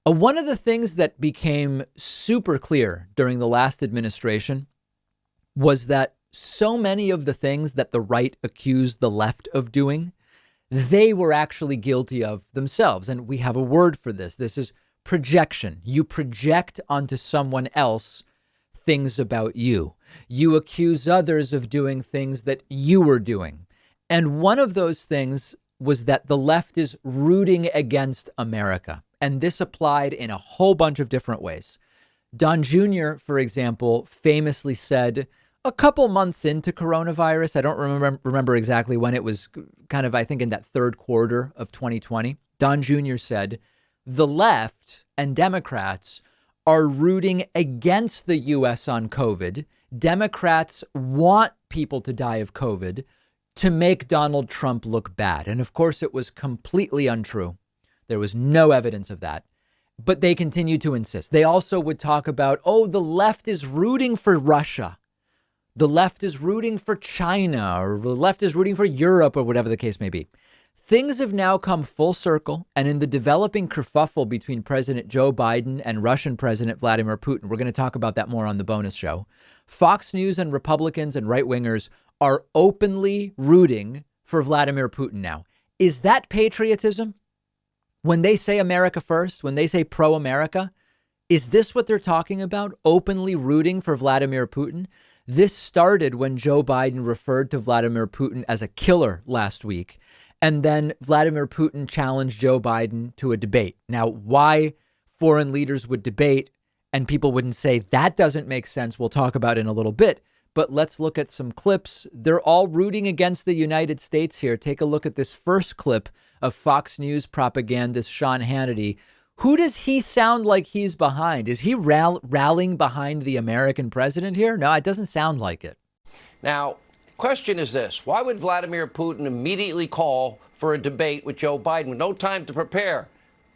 One of the things that became super clear during the last administration was that so many of the things that the right accused the left of doing, they were actually guilty of themselves. And we have a word for this. This is projection. You project onto someone else things about you. You accuse others of doing things that you were doing. And one of those things was that the left is rooting against America. And this applied in a whole bunch of different ways. Don Jr., for example, famously said a couple months into coronavirus, I don't remember exactly when, it was kind of, I think, in that third quarter of 2020, Don Jr. said, the left and Democrats are rooting against the U.S. on COVID. Democrats want people to die of COVID to make Donald Trump look bad. And of course, it was completely untrue. There was no evidence of that. But they continued to insist. They also would talk about, oh, the left is rooting for Russia. The left is rooting for China, or the left is rooting for Europe, or whatever the case may be. Things have now come full circle. And in the developing kerfuffle between President Joe Biden and Russian President Vladimir Putin, we're going to talk about that more on the bonus show. Fox News and Republicans and right wingers are openly rooting for Vladimir Putin now. Is that patriotism? When they say America first, when they say pro-America, is this what they're talking about? Openly rooting for Vladimir Putin? This started when Joe Biden referred to Vladimir Putin as a killer last week. And then Vladimir Putin challenged Joe Biden to a debate. Now, why foreign leaders would debate and people wouldn't say that doesn't make sense, we'll talk about in a little bit. But let's look at some clips. They're all rooting against the United States here. Take a look at this first clip of Fox News propagandist Sean Hannity. Who does he sound like he's behind? Is he rallying behind the American president here? No, it doesn't sound like it. Now, the question is this. Why would Vladimir Putin immediately call for a debate with Joe Biden with no time to prepare?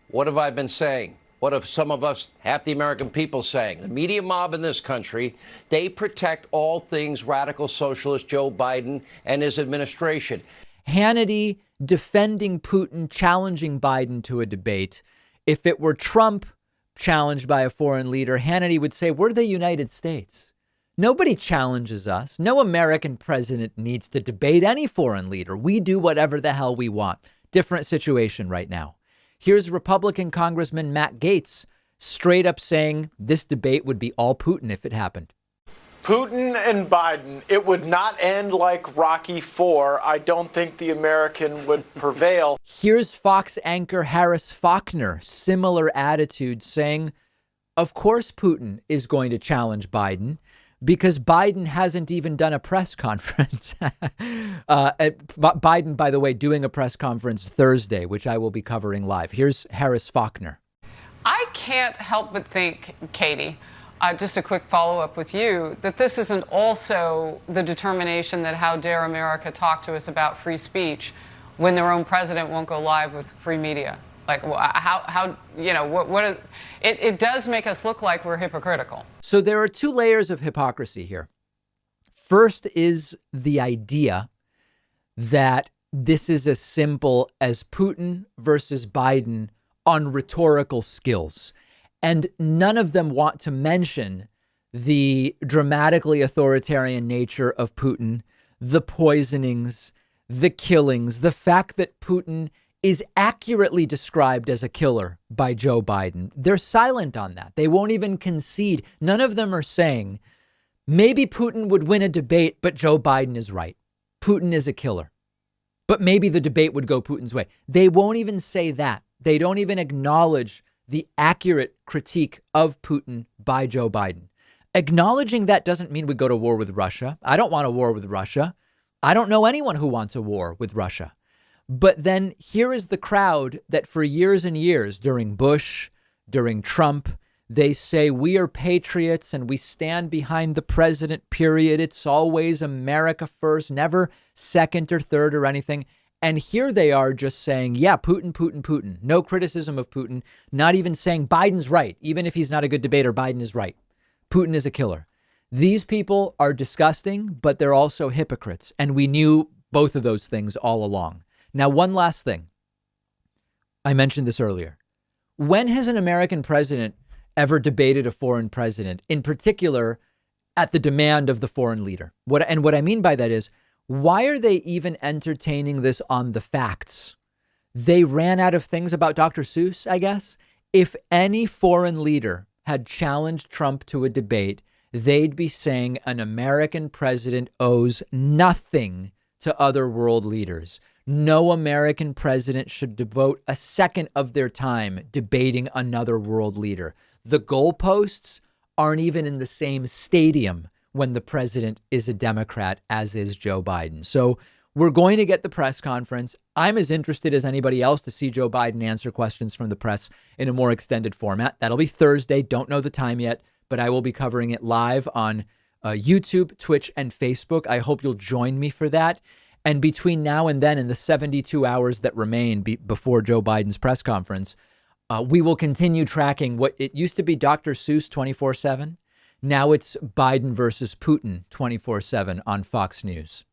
What have I been saying? What have some of us, half the American people, saying? The media mob in this country, they protect all things radical socialist Joe Biden and his administration. Hannity defending Putin, challenging Biden to a debate. If it were Trump challenged by a foreign leader, Hannity would say, we're the United States. Nobody challenges us. No American president needs to debate any foreign leader. We do whatever the hell we want. Different situation right now. Here's Republican Congressman Matt Gaetz straight up saying this debate would be all Putin if it happened. Putin and Biden, it would not end like Rocky IV. I don't think the American would prevail. Here's Fox anchor Harris Faulkner, similar attitude, saying, of course, Putin is going to challenge Biden because Biden hasn't even done a press conference. Biden, by the way, doing a press conference Thursday, which I will be covering live. Here's Harris Faulkner. I can't help but think, Katie, just a quick follow up with you, that this isn't also the determination that how dare America talk to us about free speech when their own president won't go live with free media. Like how you know, what it does make us look like we're hypocritical. So there are two layers of hypocrisy here. First is the idea that this is as simple as Putin versus Biden on rhetorical skills. And none of them want to mention the dramatically authoritarian nature of Putin, the poisonings, the killings, the fact that Putin is accurately described as a killer by Joe Biden. They're silent on that. They won't even concede. None of them are saying maybe Putin would win a debate, but Joe Biden is right. Putin is a killer, but maybe the debate would go Putin's way. They won't even say that. They don't even acknowledge the accurate critique of Putin by Joe Biden. Acknowledging that doesn't mean we go to war with Russia. I don't want a war with Russia. I don't know anyone who wants a war with Russia. But then here is the crowd that for years and years during Bush, during Trump, they say we are patriots and we stand behind the president, period. It's always America first, never second or third or anything. And here they are just saying, yeah, Putin, Putin, Putin. No criticism of Putin, not even saying Biden's right. Even if he's not a good debater, Biden is right. Putin is a killer. These people are disgusting, but they're also hypocrites. And we knew both of those things all along. Now, one last thing. I mentioned this earlier. when has an American president ever debated a foreign president, in particular at the demand of the foreign leader? What I mean by that is, why are they even entertaining this on the facts? They ran out of things about Dr. Seuss, I guess. If any foreign leader had challenged Trump to a debate, they'd be saying an American president owes nothing to other world leaders. No American president should devote a second of their time debating another world leader. The goalposts aren't even in the same stadium when the president is a Democrat, as is Joe Biden. So we're going to get the press conference. I'm as interested as anybody else to see Joe Biden answer questions from the press in a more extended format. That'll be Thursday. Don't know the time yet, but I will be covering it live on YouTube, Twitch, and Facebook. I hope you'll join me for that. And between now and then, in the 72 hours that remain before Joe Biden's press conference, we will continue tracking what it used to be Dr. Seuss 24/7. Now it's Biden versus Putin 24/7 on Fox News.